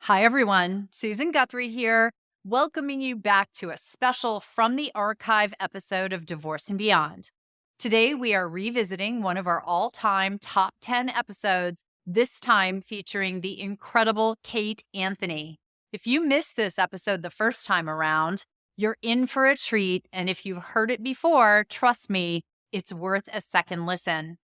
Hi, everyone. Susan Guthrie here, welcoming you back to a special From the Archive episode of Divorce and Beyond. Today, we are revisiting one of our all-time top 10 episodes, this time featuring the incredible Kate Anthony. If you missed this episode the first time around, you're in for a treat, and if you've heard it before, trust me, it's worth a second listen.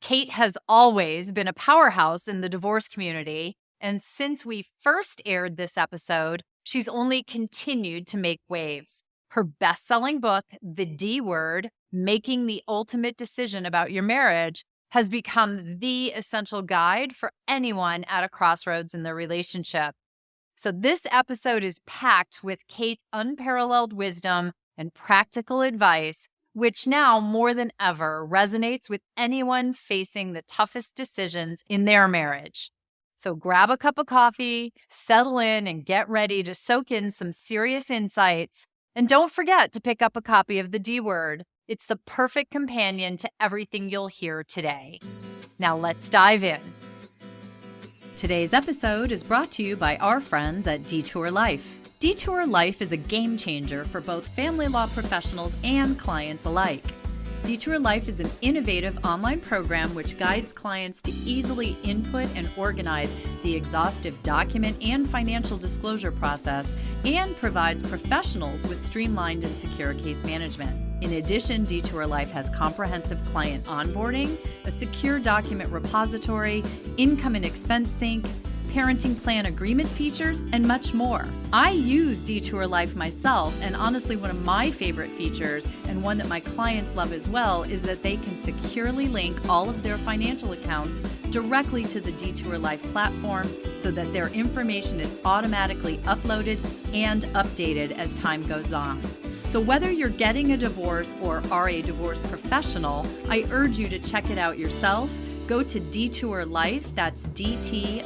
Kate has always been a powerhouse in the divorce community, and since we first aired this episode, she's only continued to make waves. Her best-selling book, The D Word, Making the Ultimate Decision About Your Marriage, has become the essential guide for anyone at a crossroads in their relationship. So this episode is packed with Kate's unparalleled wisdom and practical advice, which now more than ever resonates with anyone facing the toughest decisions in their marriage. So grab a cup of coffee, settle in, and get ready to soak in some serious insights. And don't forget to pick up a copy of The D Word. It's the perfect companion to everything you'll hear today. Now let's dive in. Today's episode is brought to you by our friends at Detour Life. Detour Life is a game changer for both family law professionals and clients alike. Detour Life is an innovative online program which guides clients to easily input and organize the exhaustive document and financial disclosure process and provides professionals with streamlined and secure case management. In addition, Detour Life has comprehensive client onboarding, a secure document repository, income and expense sync, parenting plan agreement features, and much more. I use Detour Life myself, and honestly, one of my favorite features, and one that my clients love as well, is that they can securely link all of their financial accounts directly to the Detour Life platform so that their information is automatically uploaded and updated as time goes on. So whether you're getting a divorce or are a divorce professional, I urge you to check it out yourself. Go to Detour Life, that's DTOUR.LIFE,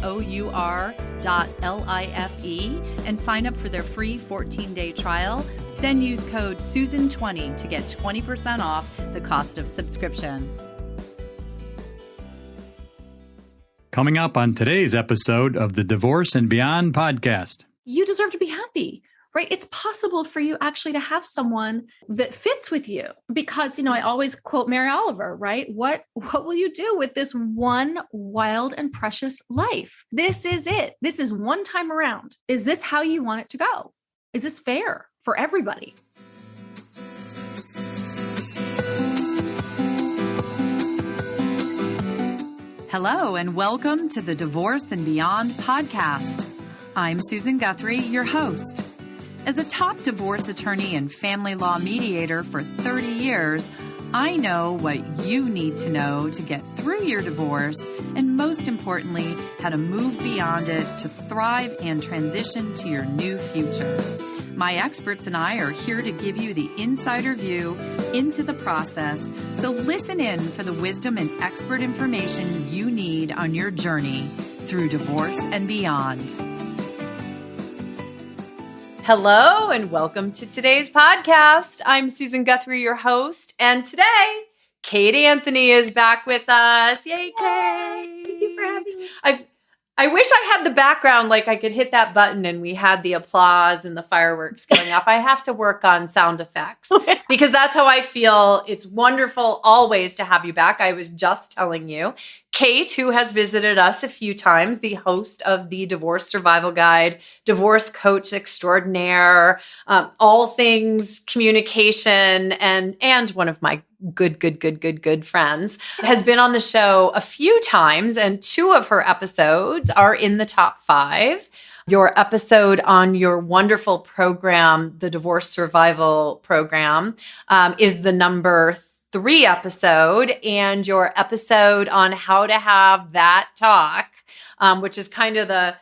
and sign up for their free 14-day trial. Then use code SUSAN20 to get 20% off the cost of subscription. Coming up on today's episode of the Divorce and Beyond podcast. You deserve to be happy. Right? It's possible for you actually to have someone that fits with you because, I always quote Mary Oliver, right? What will you do with this one wild and precious life? This is it. This is one time around. Is this how you want it to go? Is this fair for everybody? Hello, and welcome to the Divorce and Beyond podcast. I'm Susan Guthrie, your host. As a top divorce attorney and family law mediator for 30 years, I know what you need to know to get through your divorce and, most importantly, how to move beyond it to thrive and transition to your new future. My experts and I are here to give you the insider view into the process, so listen in for the wisdom and expert information you need on your journey through divorce and beyond. Hello, and welcome to today's podcast. I'm Susan Guthrie, your host, and today, Kate Anthony is back with us. Yay, Kate! Thank you for having me. I wish I had the background, like I could hit that button and we had the applause and the fireworks going off. I have to work on sound effects because that's how I feel. It's wonderful always to have you back. I was just telling you, Kate, who has visited us a few times, the host of the Divorce Survival Guide, divorce coach extraordinaire, all things communication, and one of my good friends, has been on the show a few times, and 2 of her episodes are in the top 5. Your episode on your wonderful program, the Divorce Survival Program, is the number 3 episode, and your episode on how to have that talk, which is kind of the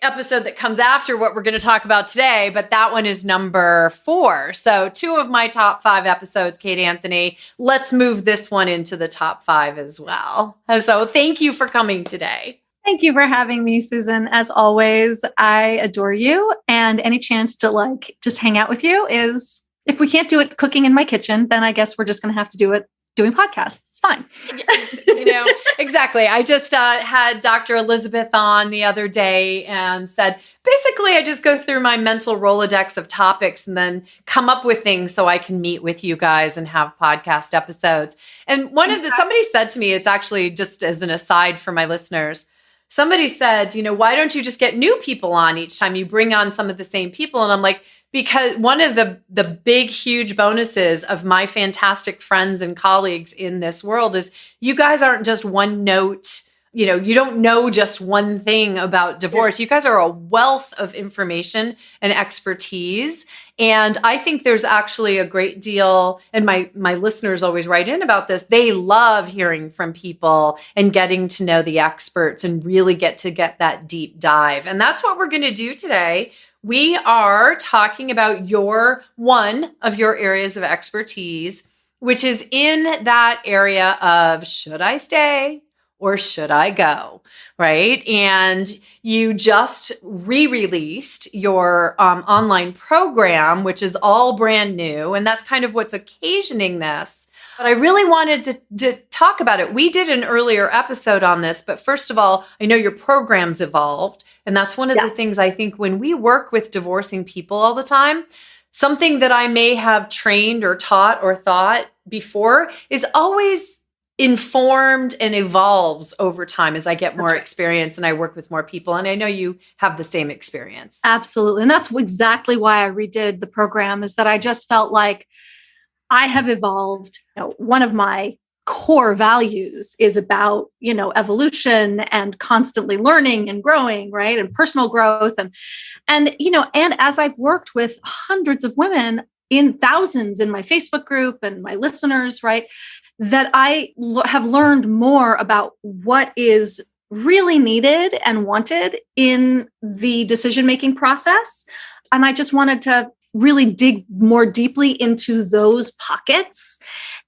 episode that comes after what we're going to talk about today, but that one is number 4. So 2 of my top 5 episodes, Kate Anthony. Let's move this one into the top 5 as well. So thank you for coming today. Thank you for having me, Susan. As always, I adore you, and any chance to just hang out with you is, if we can't do it cooking in my kitchen, then I guess we're just going to have to do it doing podcasts. It's fine. Exactly. I just had Dr. Elizabeth on the other day and said, basically, I just go through my mental Rolodex of topics and then come up with things so I can meet with you guys and have podcast episodes. And somebody said to me, it's actually just as an aside for my listeners, somebody said, why don't you just get new people on each time you bring on some of the same people? And I'm like, because one of the big, huge bonuses of my fantastic friends and colleagues in this world is you guys aren't just one note, you don't know just one thing about divorce. You guys are a wealth of information and expertise. And I think there's actually a great deal, and my listeners always write in about this. They love hearing from people and getting to know the experts and really get that deep dive. And that's what we're going to do today. We are talking about one of your areas of expertise, which is in that area of should I stay or should I go, right? And you just re-released your online program, which is all brand new. And that's kind of what's occasioning this. But I really wanted to talk about it. We did an earlier episode on this, but first of all, I know your program's evolved. And that's one of the things I think when we work with divorcing people all the time, something that I may have trained or taught or thought before is always informed and evolves over time as I get more experience and I work with more people. And I know you have the same experience. Absolutely. And that's exactly why I redid the program, is that I just felt like I have evolved. One of my core values is about, evolution and constantly learning and growing, right? And personal growth. And as I've worked with hundreds of women in thousands in my Facebook group and my listeners, right, that I have learned more about what is really needed and wanted in the decision-making process. And I just wanted to really dig more deeply into those pockets.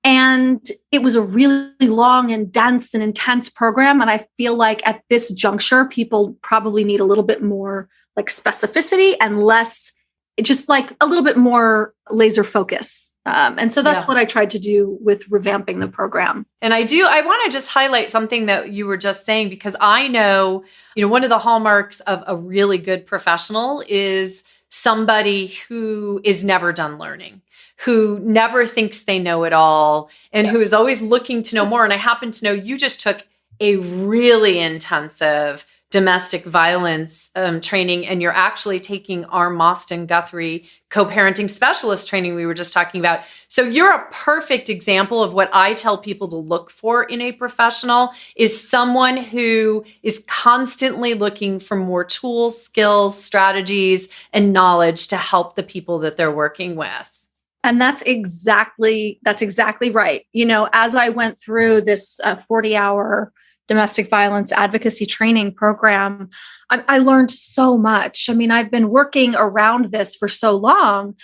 And it was a really long and dense and intense program. And I feel like at this juncture, people probably need a little bit more like specificity and less, just like a little bit more laser focus. And so that's what I tried to do with revamping the program. And I want to just highlight something that you were just saying, because I know, one of the hallmarks of a really good professional is somebody who is never done learning, who never thinks they know it all, and who is always looking to know more. And I happen to know you just took a really intensive domestic violence training, and you're actually taking our Mostyn Guthrie co-parenting specialist training we were just talking about. So you're a perfect example of what I tell people to look for in a professional, is someone who is constantly looking for more tools, skills, strategies, and knowledge to help the people that they're working with. And that's exactly right. As I went through this 40-hour domestic violence advocacy training program, I learned so much. I mean, I've been working around this for so long.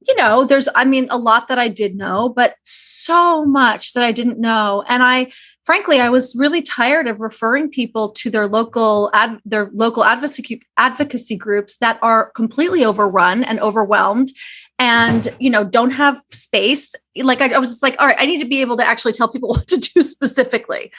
There's a lot that I did know, but so much that I didn't know. And I was really tired of referring people to their local advocacy groups that are completely overrun and overwhelmed and, don't have space. Like I was just like, all right, I need to be able to actually tell people what to do specifically.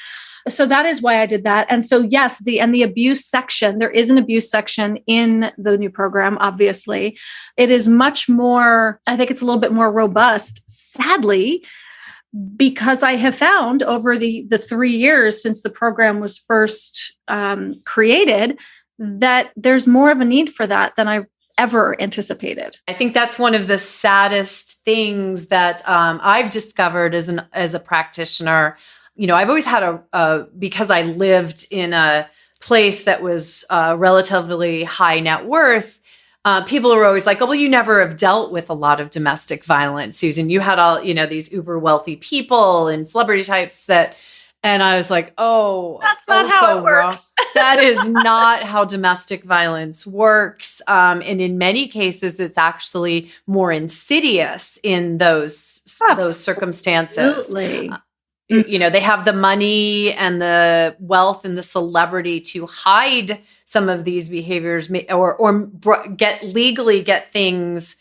So that is why I did that. And so, yes, the abuse section, there is an abuse section in the new program, obviously. It is much more, I think it's a little bit more robust, sadly, because I have found over the 3 years since the program was first created, that there's more of a need for that than I ever anticipated. I think that's one of the saddest things that I've discovered as a practitioner. I've always had because I lived in a place that was relatively high net worth, people are always like, oh, well, you never have dealt with a lot of domestic violence, Susan. You had all, these uber wealthy people and celebrity types and I was like, that's not how it works. That is not how domestic violence works. And in many cases, it's actually more insidious in those circumstances. Absolutely. They have the money and the wealth and the celebrity to hide some of these behaviors or get things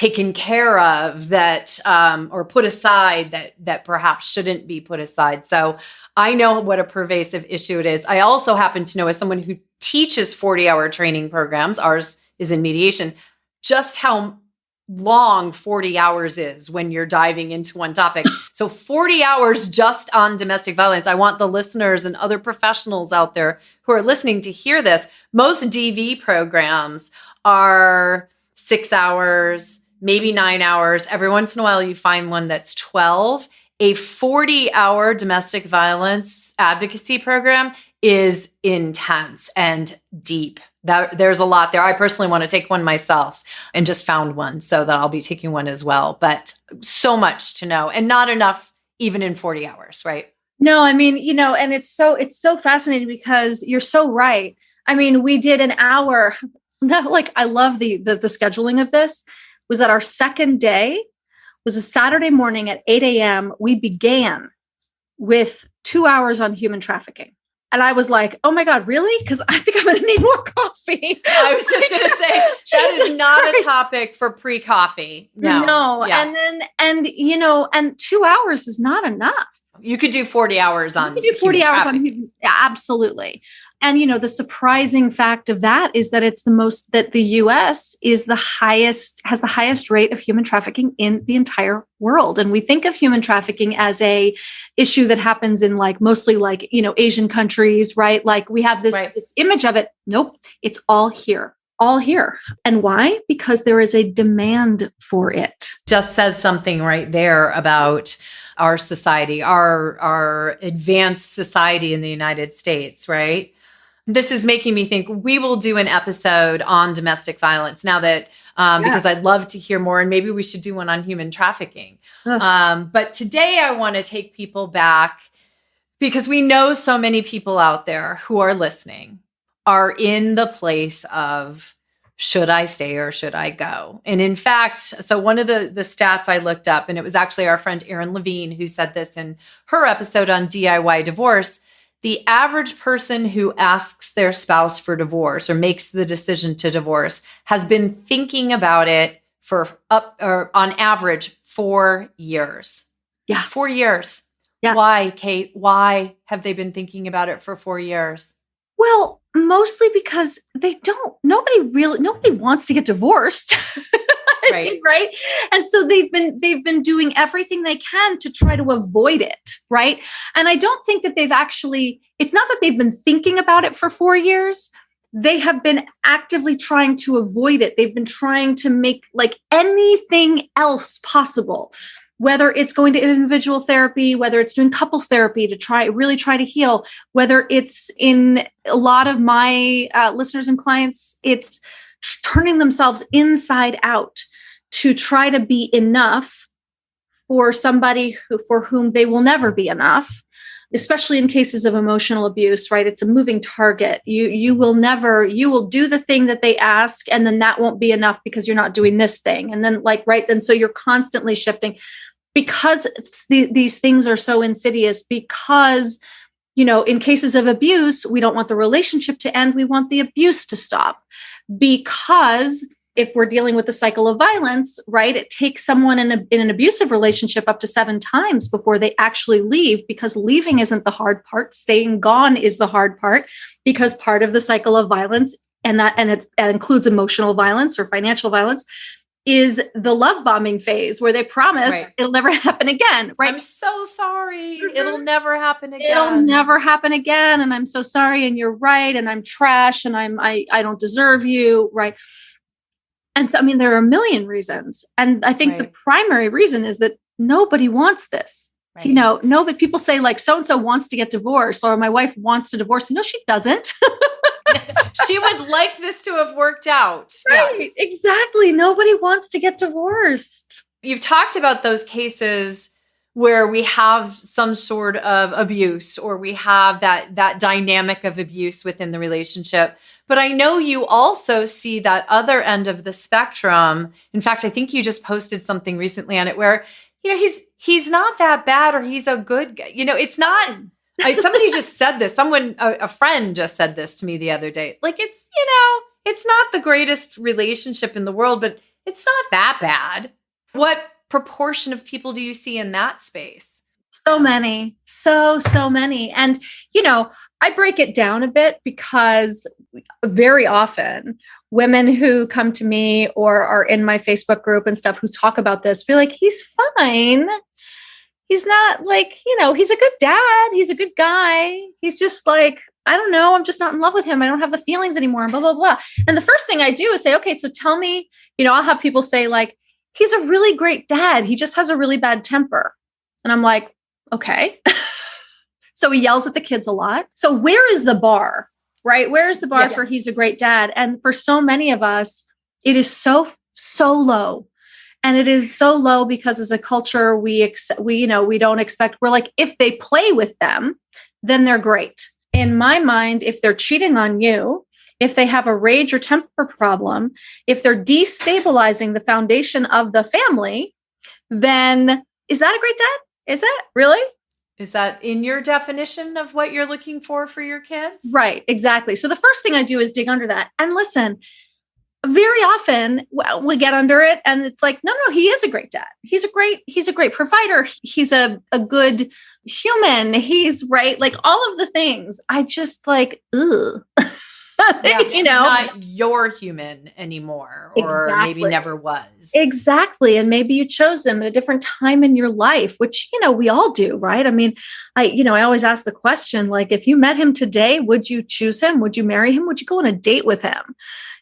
taken care of that, or put aside that perhaps shouldn't be put aside. So I know what a pervasive issue it is. I also happen to know, as someone who teaches 40-hour training programs, ours is in mediation, just how long 40 hours is when you're diving into one topic. So 40 hours just on domestic violence. I want the listeners and other professionals out there who are listening to hear this. Most DV programs are 6 hours, maybe 9 hours. Every once in a while, you find one that's 12. A 40-hour domestic violence advocacy program is intense and deep. There's a lot there. I personally want to take one myself and just found one, so that I'll be taking one as well. But so much to know, and not enough even in 40 hours, right? No, I mean, and it's so fascinating because you're so right. I mean, we did an hour. Like, I love the scheduling of this. Was that our second day was a Saturday morning at 8 a.m. We began with 2 hours on human trafficking. And I was like, oh my God, really? Because I think I'm going to need more coffee. I was just going to say, that is not a topic for pre-coffee. No. Yeah. And 2 hours is not enough. You could do 40 hours on. You could do 40 hours on human. Yeah, absolutely. And, the surprising fact of that is that that the US has the highest rate of human trafficking in the entire world. And we think of human trafficking as a issue that happens in mostly Asian countries, right? Like we have this image of it. Nope. It's all here. And why? Because there is a demand for it. Just says something right there about our society, our advanced society in the United States, right? This is making me think we will do an episode on domestic violence now that, because I'd love to hear more, and maybe we should do one on human trafficking. But today I want to take people back because we know so many people out there who are listening are in the place of, should I stay or should I go? And in fact, so one of the stats I looked up, and it was actually our friend Erin Levine who said this in her episode on DIY divorce, the average person who asks their spouse for divorce or makes the decision to divorce has been thinking about it for on average 4 years. Yeah. 4 years. Yeah. Why, Kate? Why have they been thinking about it for 4 years? Well, mostly because nobody wants to get divorced. Right. Right. And so they've been doing everything they can to try to avoid it. Right. And I don't think that it's not that they've been thinking about it for 4 years. They have been actively trying to avoid it. They've been trying to make anything else possible, whether it's going to individual therapy, whether it's doing couples therapy to really try to heal, whether it's in a lot of my listeners and clients, it's turning themselves inside out to try to be enough for somebody for whom they will never be enough, especially in cases of emotional abuse, right? It's a moving target. You will do the thing that they ask, and then that won't be enough because you're not doing this thing. And then so you're constantly shifting because these things are so insidious, because, in cases of abuse, we don't want the relationship to end. We want the abuse to stop, because if we're dealing with the cycle of violence, right, it takes someone in an abusive relationship up to 7 times before they actually leave, because leaving isn't the hard part. Staying gone is the hard part, because part of the cycle of violence, and it includes emotional violence or financial violence, is the love bombing phase where they promise it'll never happen again. Right. I'm so sorry. Mm-hmm. It'll never happen again. It'll never happen again. And I'm so sorry. And you're right. And I'm trash. And I don't deserve you. Right. And so, there are a million reasons. And I think the primary reason is that nobody wants this. Right. Nobody, people say so-and-so wants to get divorced, or my wife wants to divorce me. No, she doesn't. She would like this to have worked out. Right. Yes. Exactly. Nobody wants to get divorced. You've talked about those cases where we have some sort of abuse, or we have that dynamic of abuse within the relationship. But I know you also see that other end of the spectrum. In fact, I think you just posted something recently on it where, he's not that bad, or he's a good guy. It's not. Somebody just said this. A friend just said this to me the other day. It's not the greatest relationship in the world, but it's not that bad. What proportion of people do you see in that space? So many, so many. And, I break it down a bit because very often women who come to me or are in my Facebook group and stuff who talk about this feel like he's fine. He's not like, he's a good dad. He's a good guy. He's just like, I don't know. I'm just not in love with him. I don't have the feelings anymore and blah, blah, blah. And the first thing I do is say, okay, so tell me, I'll have people say like, he's a really great dad. He just has a really bad temper. And I'm like, okay. So he yells at the kids a lot. So where is the bar, right? Where is the bar for he's a great dad? And for so many of us, it is so low. And it is so low because as a culture, we don't expect, we're like, if they play with them, then they're great. In my mind, if they're cheating on you, if they have a rage or temper problem, if they're destabilizing the foundation of the family, then is that a great dad? Is that really? Is that in your definition of what you're looking for your kids? Right, exactly. So the first thing I do is dig under that. And listen, very often we get under it and it's like, no, he is a great dad. He's a great provider. He's a good human. He's right. Like all of the things I just like, ugh. He's not your human anymore, or maybe never was. Exactly. And maybe you chose him at a different time in your life, which, we all do, right? I mean, I always ask the question, like, if you met him today, would you choose him? Would you marry him? Would you go on a date with him?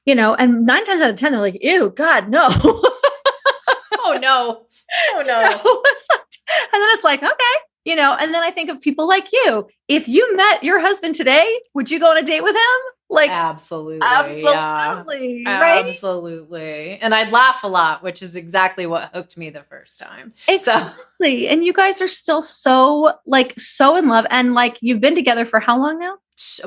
And 9 times out of 10, they're like, ew, God, no. Oh, no. And then it's like, okay. And then I think of people like you. If you met your husband today, would you go on a date with him? Like, absolutely. Yeah. Right? Absolutely. And I'd laugh a lot, which is exactly what hooked me the first time. Exactly. And you guys are still so in love. And like, you've been together for how long now?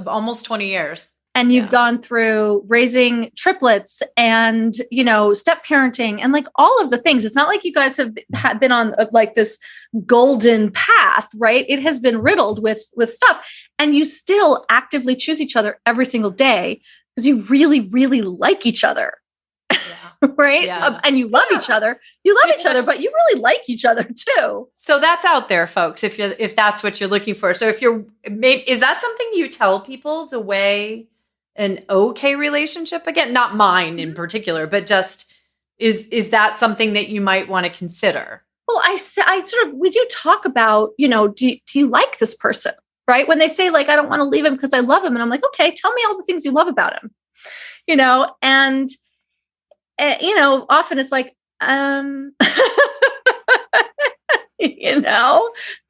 Almost 20 years. And you've gone through raising triplets and, step parenting and like all of the things. It's not like you guys have been on like this golden path, right? It has been riddled with stuff. And you still actively choose each other every single day because you really, really like each other. Yeah. Right. Yeah. And you love each other. You love each other, but you really like each other too. So that's out there, folks, if that's what you're looking for. So is that something you tell people to weigh an okay relationship again? Not mine in particular, but just is that something that you might want to consider? Well, we do talk about, do you like this person? Right? When they say like, I don't want to leave him because I love him. And I'm like, okay, tell me all the things you love about him, and often it's like, like, all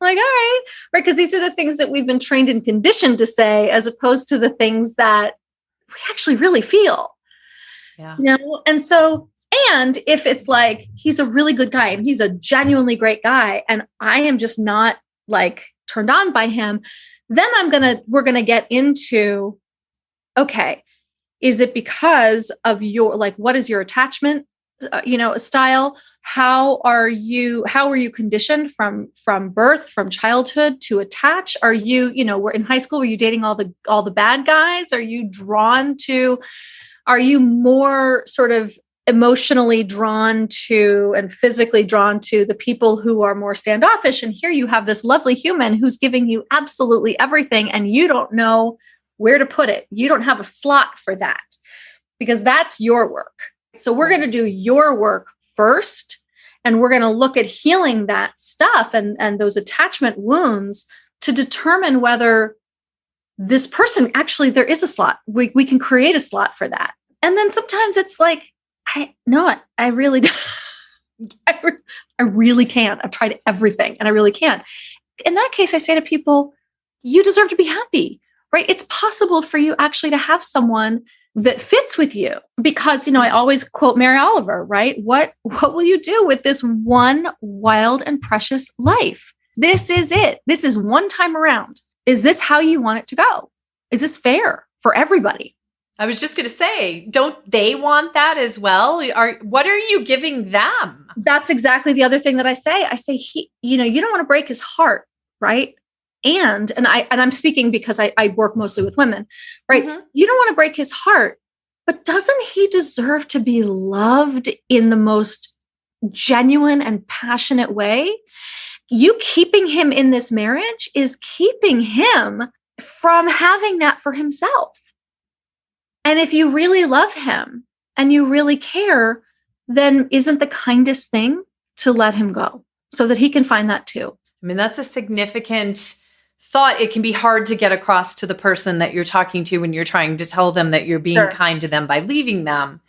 right. Right. Because these are the things that we've been trained and conditioned to say, as opposed to the things that we actually really feel. Yeah. And so, and if it's like, he's a really good guy and he's a genuinely great guy, and I am just not like turned on by him, then we're going to get into, okay, is it because of your, like, what is your attachment, style? How are you conditioned from birth, from childhood to attach? Are you, we're in high school, were you dating all the bad guys? Are you more sort of emotionally drawn to and physically drawn to the people who are more standoffish? And here you have this lovely human who's giving you absolutely everything, and you don't know where to put it. You don't have a slot for that because that's your work. So we're going to do your work first, and we're going to look at healing that stuff and those attachment wounds to determine whether this person actually, there is a slot. We can create a slot for that. And then sometimes it's like, I really I really can't. I've tried everything and I really can't. In that case, I say to people, you deserve to be happy, right? It's possible for you actually to have someone that fits with you, because, I always quote Mary Oliver, right? What will you do with this one wild and precious life? This is it. This is one time around. Is this how you want it to go? Is this fair for everybody? I was just going to say, don't they want that as well? What are you giving them? That's exactly the other thing that I say. I say, you don't want to break his heart, right? And I'm speaking because I work mostly with women, right? Mm-hmm. You don't want to break his heart, but doesn't he deserve to be loved in the most genuine and passionate way? You keeping him in this marriage is keeping him from having that for himself. And if you really love him and you really care, then isn't the kindest thing to let him go so that he can find that too? I mean, that's a significant thought. It can be hard to get across to the person that you're talking to when you're trying to tell them that you're being kind to them by leaving them.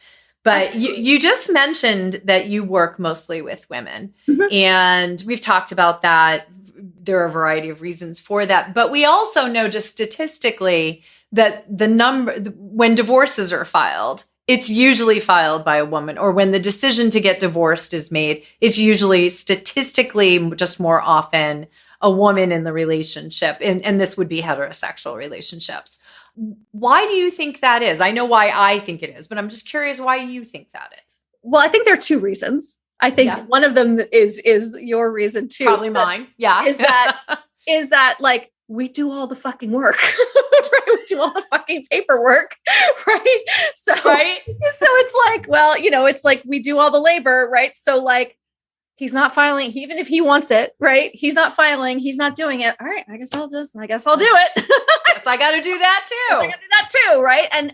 But you just mentioned that you work mostly with women, and we've talked about that. There are a variety of reasons for that. But we also know just statistically that when divorces are filed, it's usually filed by a woman, or when the decision to get divorced is made, it's usually statistically just more often a woman in the relationship. And this would be heterosexual relationships. Why do you think that is? I know why I think it is, but I'm just curious why you think that is. Well, I think there are two reasons. I think one of them is your reason too. Probably mine. Yeah. Is that like, we do all the fucking work, right? We do all the fucking paperwork, right? So it's like, well, it's like we do all the labor, right? So like, he's not filing, even if he wants it, right? He's not filing, he's not doing it. All right, I guess I'll do it. Yes, I got to do that too. I got to do that too, right? And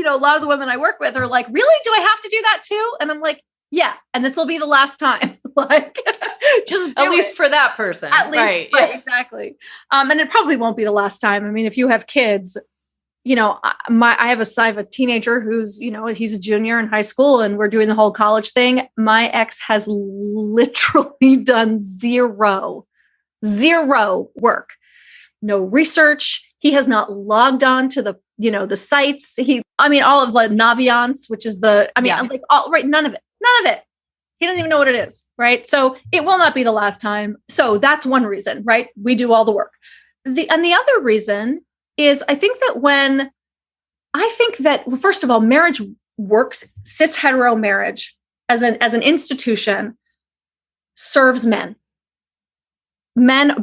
a lot of the women I work with are like, really? Do I have to do that too? And I'm like, yeah. And this will be the last time. Like, just do at least for that person. At least, right, exactly. And it probably won't be the last time. I mean, if you have kids, I have a teenager who's, he's a junior in high school, and we're doing the whole college thing. My ex has literally done zero work, no research. He has not logged on to the sites. All of the Naviance, which is none of it. He doesn't even know what it is. Right. So it will not be the last time. So that's one reason, right? We do all the work. The other reason is I think that first of all, marriage works, cis hetero marriage as an institution serves men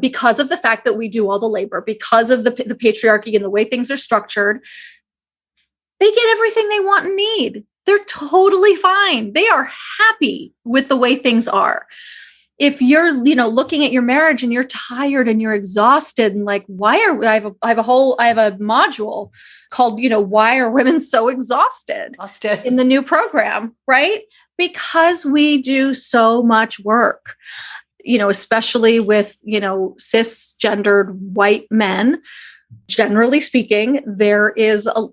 because of the fact that we do all the labor, because of the patriarchy and the way things are structured. They get everything they want and need. They're totally fine. They are happy with the way things are. If you're, looking at your marriage and you're tired and you're exhausted and like, I have a module called, why are women so exhausted in the new program, right? Because we do so much work, especially with, cisgendered white men. Generally speaking, there is an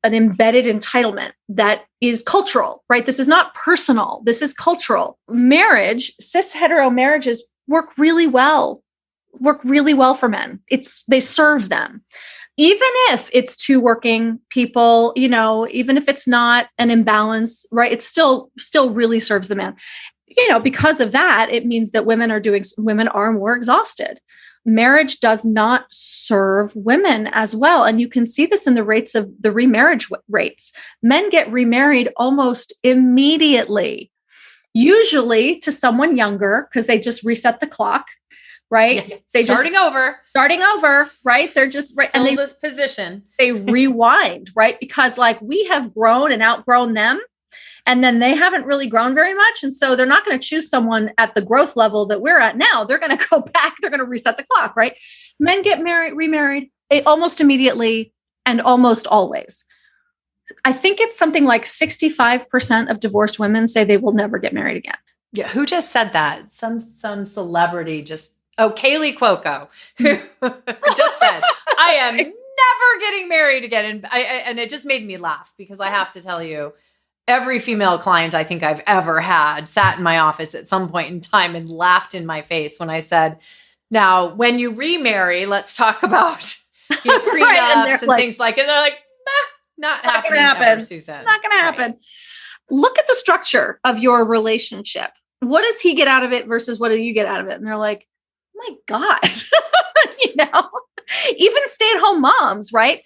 embedded entitlement that is cultural, right? This is not personal. This is cultural. Marriage, cis hetero marriages work really well for men. They serve them. Even if it's two working people, even if it's not an imbalance, right? It still really serves the man. Because of that, it means that women are more exhausted. Marriage does not serve women as well. And you can see this in the rates of the remarriage rates. Men get remarried almost immediately, usually to someone younger because they just reset the clock, right? Yeah. Starting over, right? They're just right. And this position. They rewind, right? Because like we have grown and outgrown them. And then they haven't really grown very much. And so they're not going to choose someone at the growth level that we're at now. They're going to go back. They're going to reset the clock, right? Men get remarried almost immediately and almost always. I think it's something like 65% of divorced women say they will never get married again. Yeah. Who just said that? Some celebrity Kaylee Cuoco, who just said, I am never getting married again. And it just made me laugh because I have to tell you, every female client I think I've ever had sat in my office at some point in time and laughed in my face when I said, now, when you remarry, let's talk about prenups right, and things like it. They're like, not happening ever, Susan. Not going to happen. Look at the structure of your relationship. What does he get out of it versus what do you get out of it? And they're like, oh my God, even stay-at-home moms, right?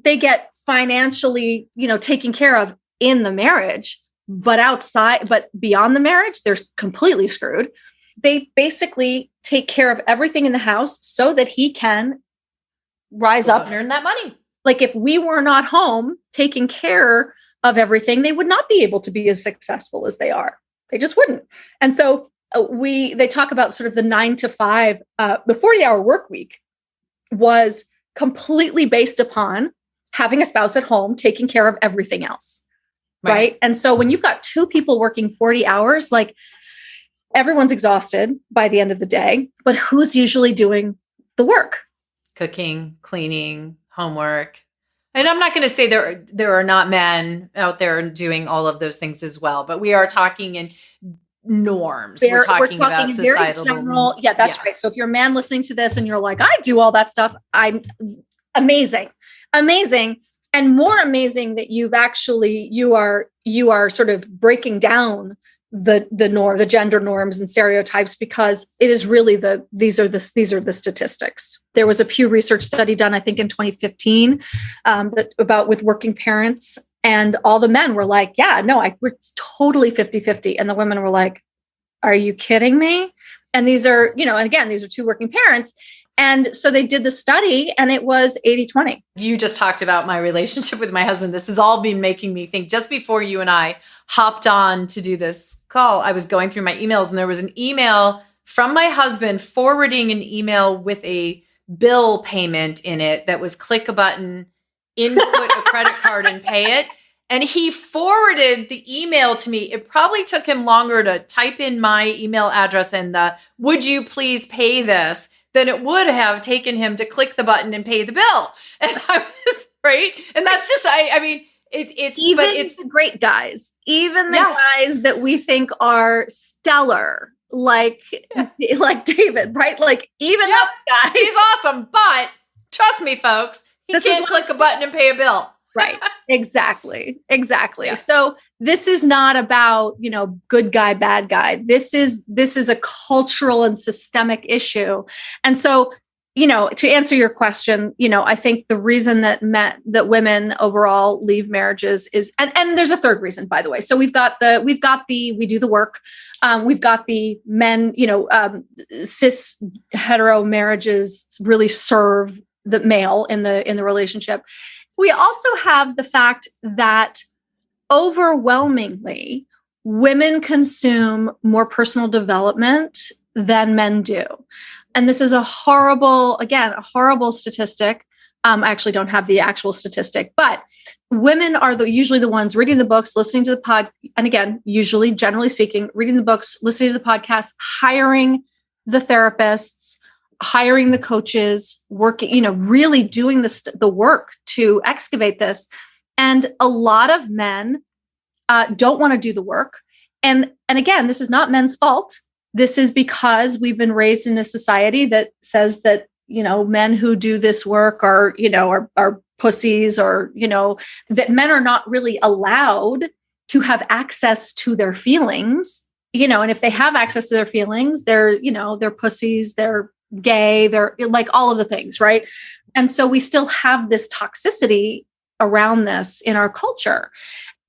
They get financially, taken care of in the marriage, but beyond the marriage, they're completely screwed. They basically take care of everything in the house so that he can rise up and earn that money. Like if we were not home taking care of everything, they would not be able to be as successful as they are. They just wouldn't. And so they talk about sort of the 9 to 5, the 40-hour work week was completely based upon having a spouse at home taking care of everything else. Right. And so when you've got two people working 40 hours, like everyone's exhausted by the end of the day, but who's usually doing the work? Cooking, cleaning, homework. And I'm not going to say there are not men out there doing all of those things as well, but we are talking in norms. We're talking about societal. Very general. Yeah, that's right. So if you're a man listening to this and you're like, I do all that stuff, I'm amazing. And more amazing that you are sort of breaking down the gender norms and stereotypes, because it is really these are the statistics. There was a Pew Research study done, I think in 2015, with working parents, and all the men were like, yeah, no, we're totally 50-50. And the women were like, are you kidding me? And these are, and again, these are two working parents. And so they did the study and it was 80-20. You just talked about my relationship with my husband. This has all been making me think. Just before you and I hopped on to do this call, I was going through my emails and there was an email from my husband forwarding an email with a bill payment in it that was click a button, input a credit card and pay it. And he forwarded the email to me. It probably took him longer to type in my email address and would you please pay this, than it would have taken him to click the button and pay the bill. And I was right. And that's just, it's the great guys, even the guys that we think are stellar, like David, right? Like even those guys. He's awesome. But trust me, folks, he can't click a button and pay a bill. Right. Exactly. Yeah. So this is not about, good guy, bad guy. This is a cultural and systemic issue. And so, to answer your question, I think the reason that women overall leave marriages is, and there's a third reason, by the way. So we do the work. We've got the men, cis hetero marriages really serve the male in the relationship. We also have the fact that overwhelmingly women consume more personal development than men do. And this is a horrible statistic. I actually don't have the actual statistic, but women are usually the ones reading the books, listening to the pod. And again, usually, generally speaking, reading the books, listening to the podcasts, hiring the therapists, hiring the coaches, working, really doing the work to excavate this. And a lot of men don't want to do the work. And again, this is not men's fault. This is because we've been raised in a society that says that, men who do this work are pussies, or, that men are not really allowed to have access to their feelings, and if they have access to their feelings, they're pussies, they're gay, they're like all of the things, right? And so we still have this toxicity around this in our culture.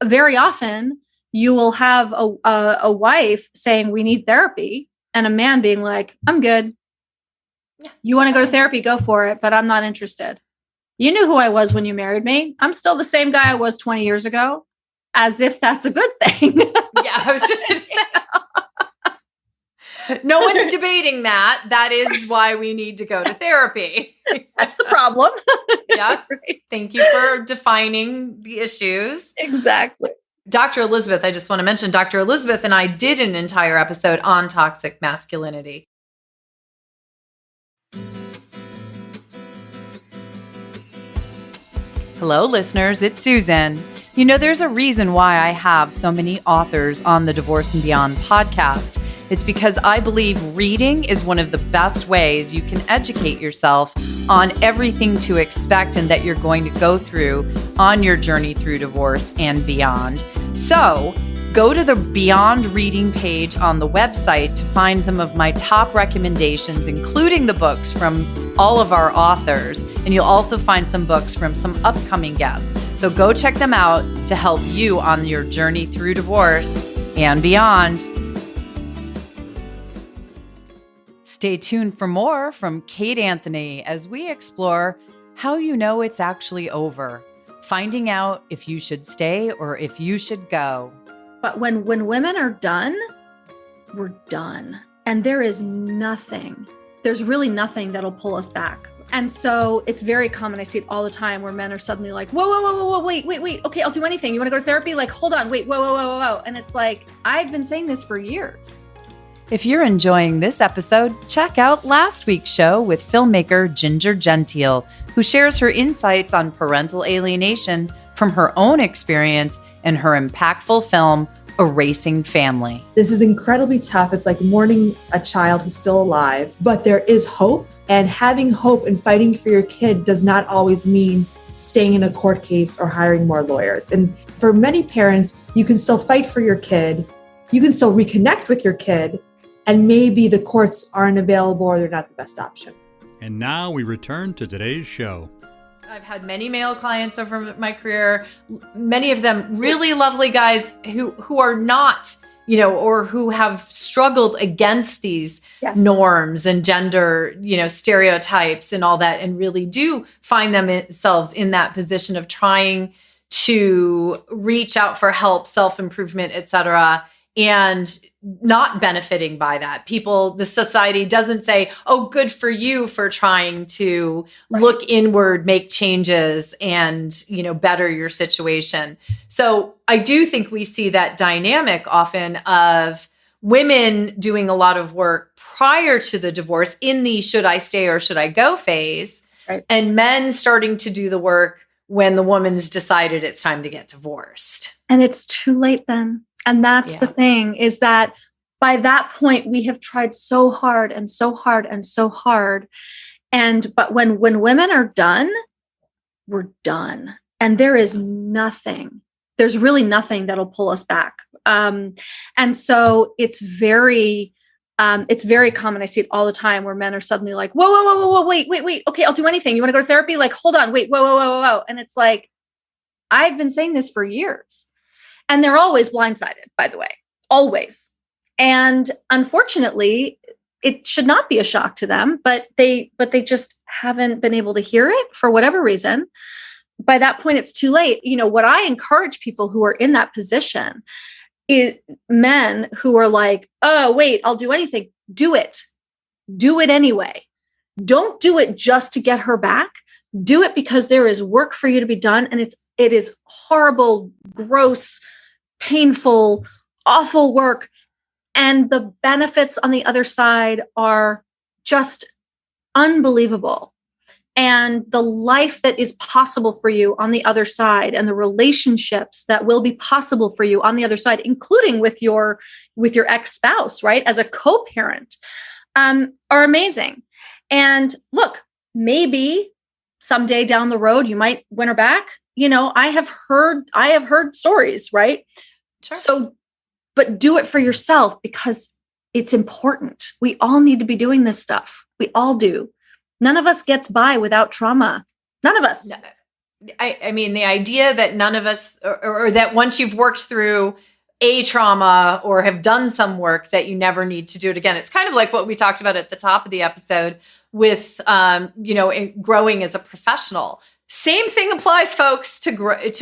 Very often you will have a wife saying, we need therapy, and a man being like, I'm good. You want to go to therapy, go for it, but I'm not interested. You knew who I was when you married me. I'm still the same guy I was 20 years ago, as if that's a good thing. Yeah, I was just going to say. No one's debating that. That is why we need to go to therapy. That's the problem. Yeah. Right. Thank you for defining the issues. Exactly. Dr. Elizabeth, I just want to mention, Dr. Elizabeth and I did an entire episode on toxic masculinity. Hello, listeners. It's Susan. There's a reason why I have so many authors on the Divorce and Beyond podcast. It's because I believe reading is one of the best ways you can educate yourself on everything to expect and that you're going to go through on your journey through divorce and beyond. So go to the Beyond Reading page on the website to find some of my top recommendations, including the books from all of our authors. And you'll also find some books from some upcoming guests. So go check them out to help you on your journey through divorce and beyond. Stay tuned for more from Kate Anthony as we explore how you know it's actually over, finding out if you should stay or if you should go. But when women are done, we're done. And there's really nothing that'll pull us back. And so it's very common. I see it all the time where men are suddenly like, whoa, wait. Okay, I'll do anything. You want to go to therapy? Like, hold on, wait, whoa. And it's like, I've been saying this for years. If you're enjoying this episode, check out last week's show with filmmaker Ginger Gentile, who shares her insights on parental alienation from her own experience in her impactful film, Erasing Family. This is incredibly tough. It's like mourning a child who's still alive, but there is hope. And having hope and fighting for your kid does not always mean staying in a court case or hiring more lawyers. And for many parents, you can still fight for your kid. You can still reconnect with your kid. And maybe the courts aren't available or they're not the best option. And now we return to today's show. I've had many male clients over my career, many of them really lovely guys who are not, or who have struggled against these norms and gender, stereotypes and all that, and really do find themselves in that position of trying to reach out for help, self-improvement, etc., and not benefiting by that. The society doesn't say, oh, good for you for trying to look inward, make changes, and, better your situation. So I do think we see that dynamic often of women doing a lot of work prior to the divorce in the should I stay or should I go phase, and men starting to do the work when the woman's decided it's time to get divorced. And it's too late then. And that's the thing, is that by that point, we have tried so hard and so hard and so hard. But when women are done, we're done. And there's really nothing that'll pull us back. And so it's very common. I see it all the time where men are suddenly like, whoa, wait. Okay, I'll do anything. You want to go to therapy? Like, hold on, wait, whoa. And it's like, I've been saying this for years. And they're always blindsided, by the way, always. And unfortunately, it should not be a shock to them, but they just haven't been able to hear it for whatever reason. By that point, it's too late. What I encourage people who are in that position is men who are like, oh, wait, I'll do anything. Do it. Do it anyway. Don't do it just to get her back. Do it because there is work for you to be done. And it is horrible, gross, painful, awful work. And the benefits on the other side are just unbelievable. And the life that is possible for you on the other side, and the relationships that will be possible for you on the other side, including with your ex-spouse, right? As a co-parent, are amazing. And look, maybe someday down the road, you might win her back. I have heard stories, right? Sure. So, but do it for yourself because it's important. We all need to be doing this stuff. We all do. None of us gets by without trauma. None of us. I mean, the idea that none of us, or that once you've worked through a trauma or have done some work, that you never need to do it again. It's kind of like what we talked about at the top of the episode with, growing as a professional. Same thing applies, folks, to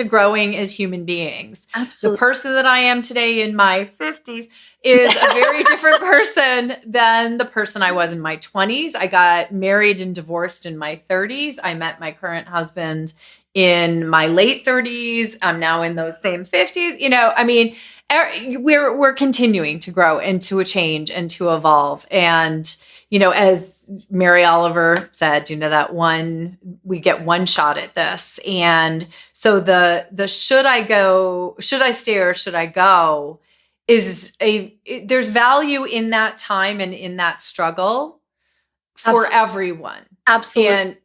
growing as human beings. Absolutely. The person that I am today in my 50s is a very different person than the person I was in my 20s. I got married and divorced in my 30s. I met my current husband in my late 30s. I'm now in those same 50s. We're continuing to grow and to change and to evolve. And, as Mary Oliver said, that we get one shot at this. And so the should I stay or should I go there's value in that time and in that struggle for everyone. Absolutely.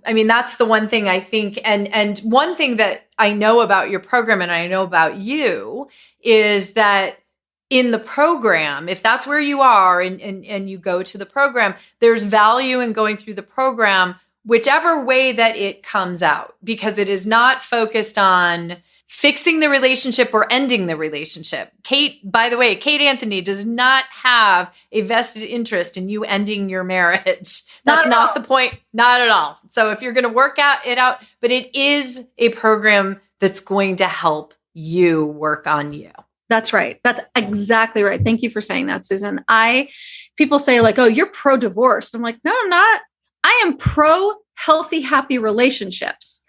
And that's the one thing I think, and one thing that I know about your program and I know about you is that in the program, if that's where you are and you go to the program, there's value in going through the program, whichever way that it comes out, because it is not focused on fixing the relationship or ending the relationship. Kate, by the way, Kate Anthony does not have a vested interest in you ending your marriage. That's not the point. Not at all. So if you're going to work it out, but it is a program that's going to help you work on you. That's right. That's exactly right. Thank you for saying that, Susan. People say like, oh, you're pro-divorce. I'm like, no, I'm not. I am pro-healthy, happy relationships.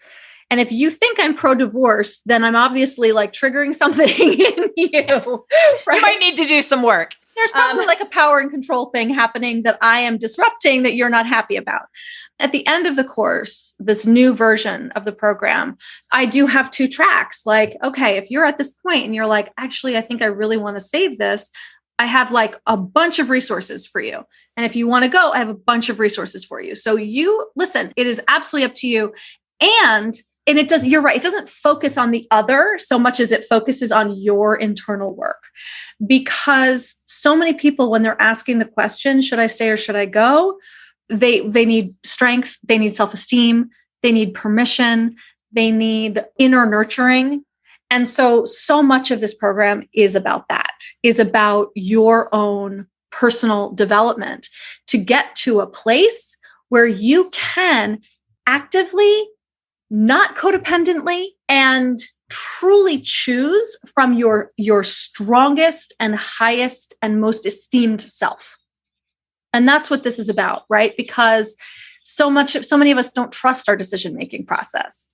And if you think I'm pro-divorce, then I'm obviously like triggering something in you. Right? You might need to do some work. There's probably like a power and control thing happening that I am disrupting that you're not happy about. At the end of the course, this new version of the program, I do have 2 tracks. Like, okay, if you're at this point and you're like, actually, I think I really want to save this, I have like a bunch of resources for you. And if you want to go, I have a bunch of resources for you. So you listen, it is absolutely up to you. And you're right. It doesn't focus on the other so much as it focuses on your internal work, because so many people, when they're asking the question, should I stay or should I go? They need strength. They need self-esteem. They need permission. They need inner nurturing. And so much of this program is about that, is about your own personal development to get to a place where you can actively, not codependently, and truly choose from your strongest and highest and most esteemed self. And that's what this is about, right? Because so many of us don't trust our decision-making process,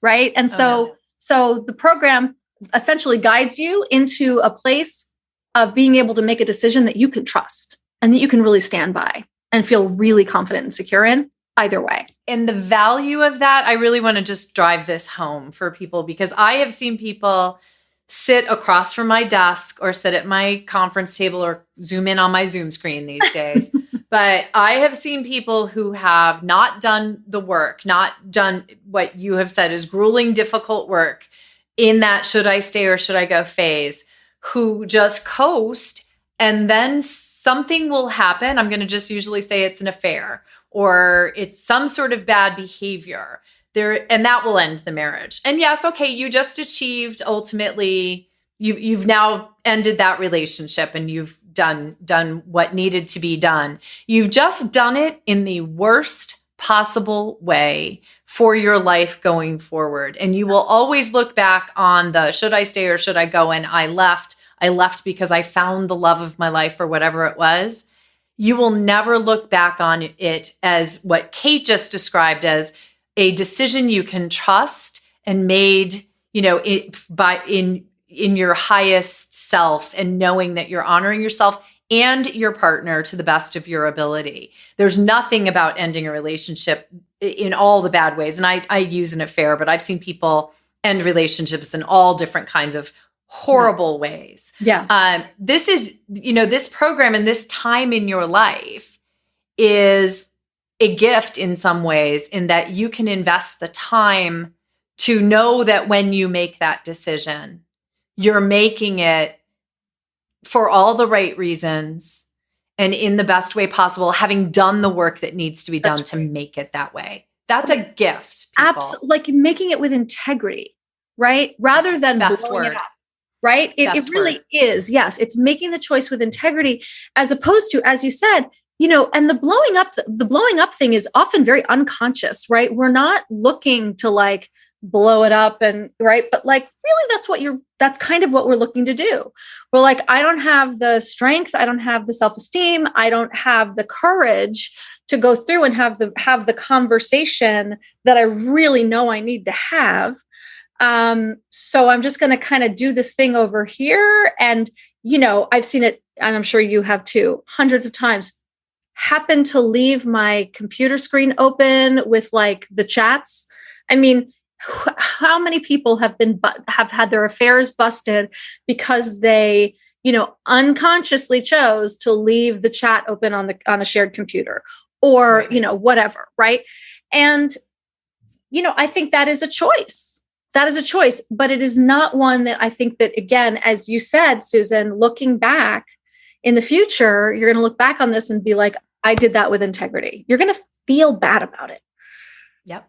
right? And so the program essentially guides you into a place of being able to make a decision that you can trust and that you can really stand by and feel really confident and secure in. Either way. And the value of that, I really want to just drive this home for people, because I have seen people sit across from my desk or sit at my conference table or zoom in on my Zoom screen these days. But I have seen people who have not done the work, not done what you have said is grueling, difficult work in that should I stay or should I go phase, who just coast, and then something will happen. I'm going to just usually say it's an affair, or it's some sort of bad behavior there, and that will end the marriage. And yes, okay, you just achieved ultimately, you've now ended that relationship and you've done what needed to be done. You've just done it in the worst possible way for your life going forward. And you will always look back on the should I stay or should I go? And I left because I found the love of my life or whatever it was. You will never look back on it as what Kate just described as a decision you can trust and made, in your highest self, and knowing that you're honoring yourself and your partner to the best of your ability. There's nothing about ending a relationship in all the bad ways. And I use an affair, but I've seen people end relationships in all different kinds of horrible ways. Yeah. This is, this program and this time in your life is a gift in some ways, in that you can invest the time to know that when you make that decision, you're making it for all the right reasons and in the best way possible, having done the work that needs to be done to make it that way. That's a gift. Absolutely. Like making it with integrity, right? Rather than blowing it up. Right? It really is. Yes. It's making the choice with integrity, as opposed to, as you said, and the blowing up thing is often very unconscious, right? We're not looking to like blow it up and right. But like, really, that's kind of what we're looking to do. We're like, I don't have the strength. I don't have the self-esteem. I don't have the courage to go through and have the conversation that I really know I need to have. So I'm just going to kind of do this thing over here. And, I've seen it, and I'm sure you have too, hundreds of times, happen to leave my computer screen open with like the chats. I mean, how many people have had their affairs busted because they, unconsciously chose to leave the chat open on a shared computer or, whatever. Right. And, I think that is a choice. That is a choice, but it is not one that I think that, again, as you said, Susan, looking back in the future, you're going to look back on this and be like, I did that with integrity. You're going to feel bad about it. Yep.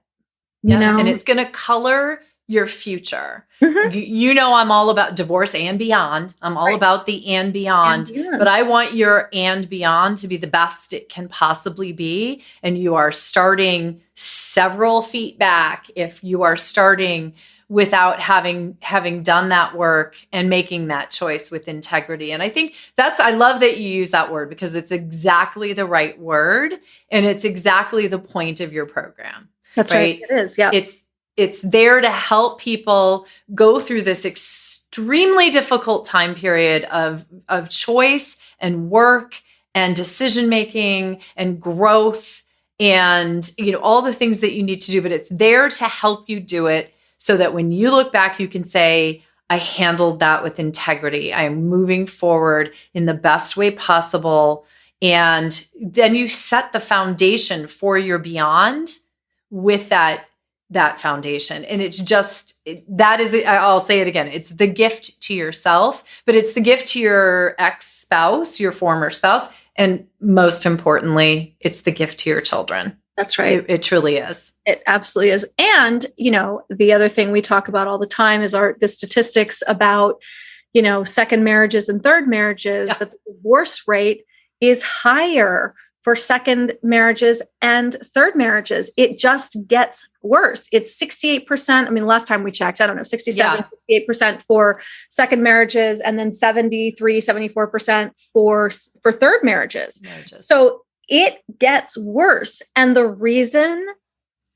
And it's going to color your future. Mhm. You know, I'm all about divorce and beyond. I'm all about the and beyond, but I want your and beyond to be the best it can possibly be. And you are starting several feet back if you are starting without having done that work and making that choice with integrity. And I think I love that you use that word, because it's exactly the right word. And it's exactly the point of your program. That's right. It is. Yeah. It's there to help people go through this extremely difficult time period of choice and work and decision making and growth and, you know, all the things that you need to do, but it's there to help you do it so that when you look back, you can say, I handled that with integrity. I am moving forward in the best way possible. And then you set the foundation for your beyond with that foundation. And it's just, I'll say it again, it's the gift to yourself, but it's the gift to your ex-spouse, your former spouse. And most importantly, it's the gift to your children. That's right. It truly is. It absolutely is. And, you know, the other thing we talk about all the time is the statistics about, you know, second marriages and third marriages, that the divorce rate is higher for second marriages and third marriages. It just gets worse. It's 68%. I mean, last time we checked, I don't know, 68% for second marriages, and then 74% for third marriages. So it gets worse. And the reason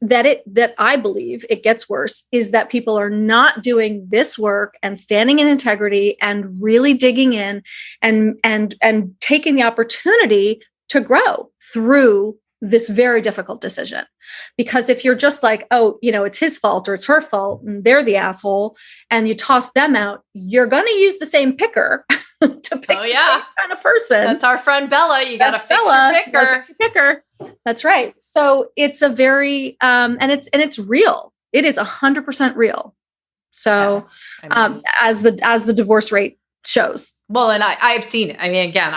that I believe it gets worse is that people are not doing this work and standing in integrity and really digging in and taking the opportunity to grow through this very difficult decision. Because if you're just like, oh, you know, it's his fault or it's her fault and they're the asshole, and you toss them out, you're going to use the same picker to pick the same kind of person. That's our friend Bella. You got to fix your picker. That's right. So it's a very, and it's real. It is 100% real. So as the divorce rate shows. Well, and I've seen it. I mean, again,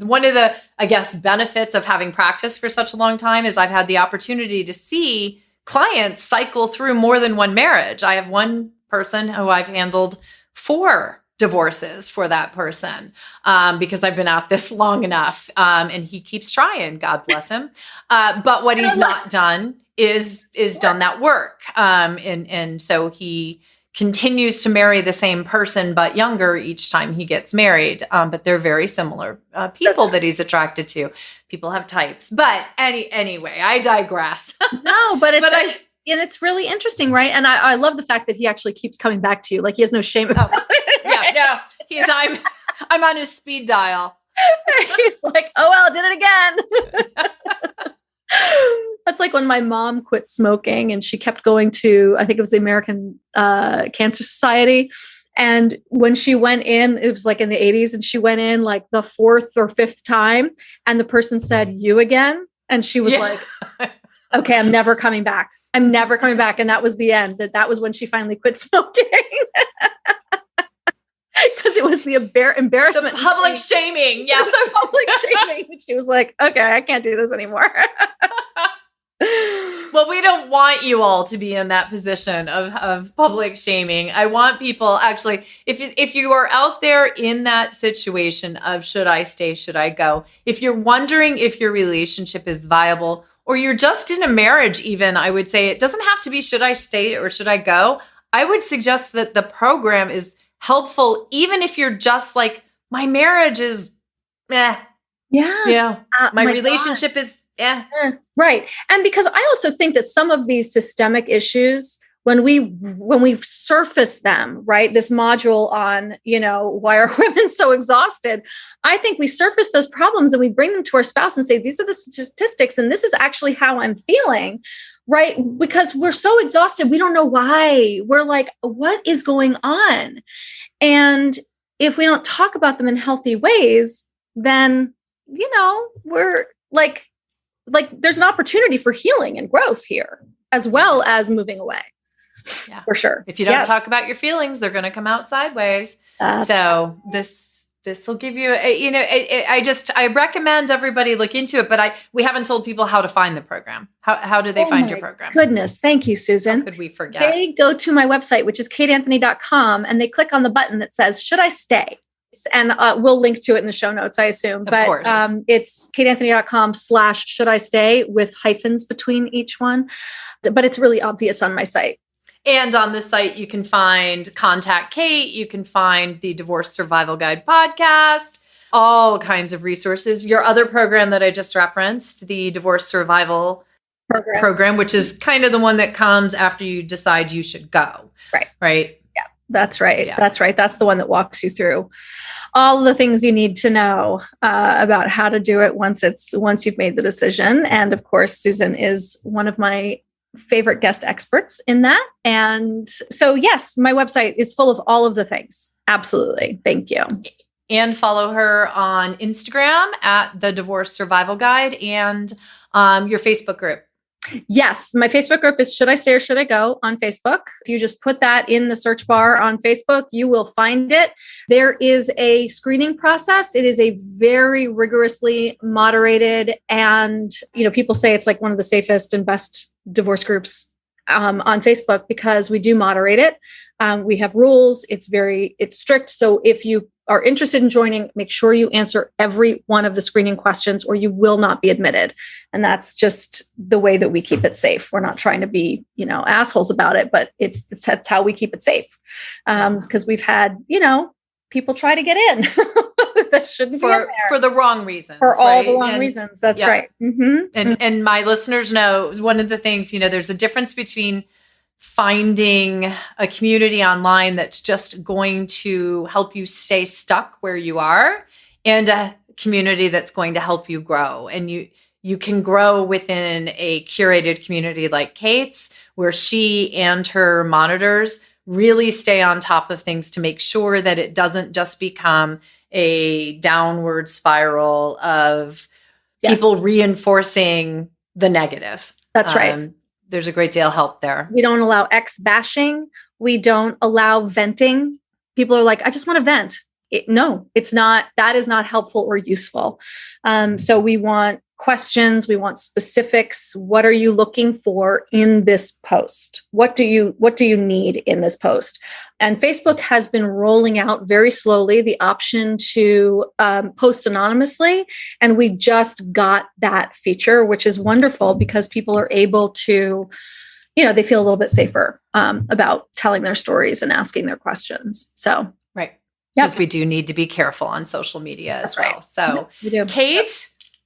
one of the, I guess, benefits of having practiced for such a long time is I've had the opportunity to see clients cycle through more than one marriage. I have one person who I've handled 4 divorces for that person because I've been at this long enough, and he keeps trying, God bless him. But what he's not done is done that work. And so he continues to marry the same person, but younger each time he gets married. But they're very similar people that he's attracted to. People have types. But anyway, I digress. No, but and it's really interesting, right? And I love the fact that he actually keeps coming back to you. Like he has no shame about it. Yeah, no, I'm on his speed dial. He's like, oh, well, I did it again. That's like when my mom quit smoking and she kept going to, I think it was the American Cancer Society. And when she went in, it was like in the 80s, and she went in like the 4th or 5th time. And the person said, you again? And she was like, okay, I'm never coming back. I'm never coming back. And that was the end. That was when she finally quit smoking. Because it was the embarrassment. The public shaming. Yes. The public shaming. She was like, okay, I can't do this anymore. Well, we don't want you all to be in that position of public shaming. I want people, actually, if you are out there in that situation of should I stay, should I go? If you're wondering if your relationship is viable, or you're just in a marriage even, I would say it doesn't have to be should I stay or should I go? I would suggest that the program is helpful, even if you're just like, my marriage is Yes. Yeah. My relationship is Right. And because I also think that some of these systemic issues, when we surface them, right, this module on, you know, why are women so exhausted? I think we surface those problems and we bring them to our spouse and say, these are the statistics, and this is actually how I'm feeling, right? Because we're so exhausted. We don't know why. We're like, what is going on? And if we don't talk about them in healthy ways, then, you know, we're like there's an opportunity for healing and growth here, as well as moving away. Yeah, for sure. If you don't talk about your feelings, they're going to come out sideways. So this This will give you, I recommend everybody look into it, but we haven't told people how to find the program. How do they find your program? Goodness. Thank you, Susan. How could we forget? They go to my website, which is kateanthony.com, and they click on the button that says, should I stay? And we'll link to it in the show notes, I assume. Of course. It's kateanthony.com/should I stay with hyphens between each one. But it's really obvious on my site. And on the site, you can find Contact Kate. You can find the Divorce Survival Guide podcast, all kinds of resources. Your other program that I just referenced, the Divorce Survival program, which is kind of the one that comes after you decide you should go. Right? Yeah, that's right. Yeah. That's right. That's the one that walks you through all of the things you need to know about how to do it once you've made the decision. And of course, Susan is one of my favorite guest experts in that. And so, yes, my website is full of all of the things. Absolutely. Thank you. And follow her on Instagram at the Divorce Survival Guide and your Facebook group. Yes, my Facebook group is Should I Stay or Should I Go on Facebook. If you just put that in the search bar on Facebook, you will find it. There is a screening process. It is a very rigorously moderated, and people say it's like one of the safest and best divorce groups on Facebook because we do moderate it. We have rules. It's strict. So if you are interested in joining, make sure you answer every one of the screening questions or you will not be admitted. And that's just the way that we keep it safe. We're not trying to be, assholes about it, but that's how we keep it safe. Because we've had, people try to get in that shouldn't be in there. For the wrong reasons. For all the wrong reasons. That's right. Mm-hmm. And my listeners know one of the things, there's a difference between finding a community online that's just going to help you stay stuck where you are and a community that's going to help you grow. And you can grow within a curated community like Kate's, where she and her monitors really stay on top of things to make sure that it doesn't just become a downward spiral of people reinforcing the negative. That's right. There's a great deal of help there. We don't allow ex bashing. We don't allow venting. People are like, I just want to vent. No, it's not. That is not helpful or useful. So we want questions. We want specifics. What are you looking for in this post? What do you need in this post? And Facebook has been rolling out very slowly the option to post anonymously. And we just got that feature, which is wonderful because people are able to, they feel a little bit safer about telling their stories and asking their questions. So, right. Because we do need to be careful on social media as well. Right. So, we do. Kate,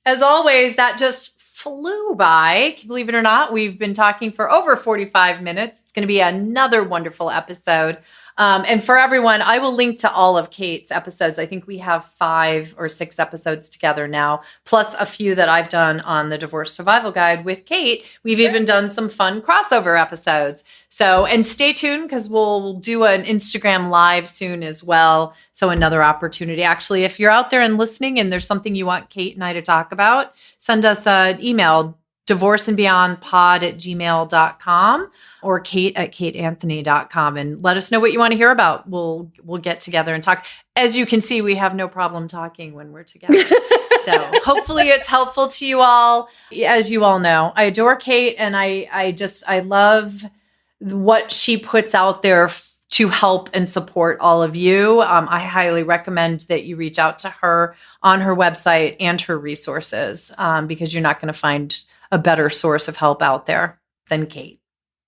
as always, that just flew by. Believe it or not, we've been talking for over 45 minutes. It's going to be another wonderful episode. And for everyone, I will link to all of Kate's episodes. I think we have 5 or 6 episodes together now, plus a few that I've done on the Divorce Survival Guide with Kate. We've even done some fun crossover episodes. So, and stay tuned because we'll do an Instagram live soon as well. So another opportunity. Actually, if you're out there and listening and there's something you want Kate and I to talk about, send us an email, divorceandbeyondpod@gmail.com or kate@kateanthony.com, and let us know what you want to hear about. We'll get together and talk. As you can see, we have no problem talking when we're together. So hopefully it's helpful to you all. As you all know, I adore Kate, and I love what she puts out there to help and support all of you. I highly recommend that you reach out to her on her website and her resources because you're not going to find a better source of help out there than Kate.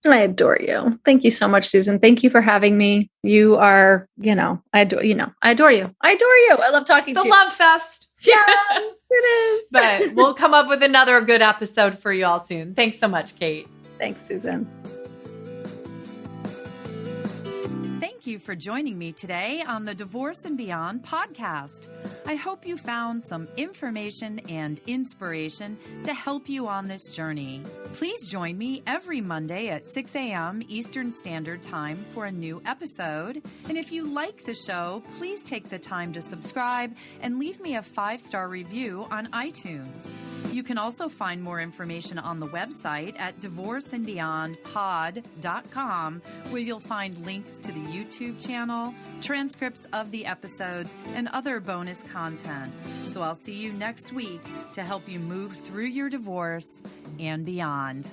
I adore you. Thank you so much, Susan. Thank you for having me. You are, I adore you. I adore you. I love talking to you. The love fest. Yes, it is. But we'll come up with another good episode for you all soon. Thanks so much, Kate. Thanks, Susan. Thank you for joining me today on the Divorce and Beyond podcast. I hope you found some information and inspiration to help you on this journey. Please join me every Monday at 6 a.m. Eastern Standard Time for a new episode. And if you like the show, please take the time to subscribe and leave me a 5-star review on iTunes. You can also find more information on the website at divorceandbeyondpod.com, where you'll find links to the YouTube YouTube channel, transcripts of the episodes, and other bonus content. So I'll see you next week to help you move through your divorce and beyond.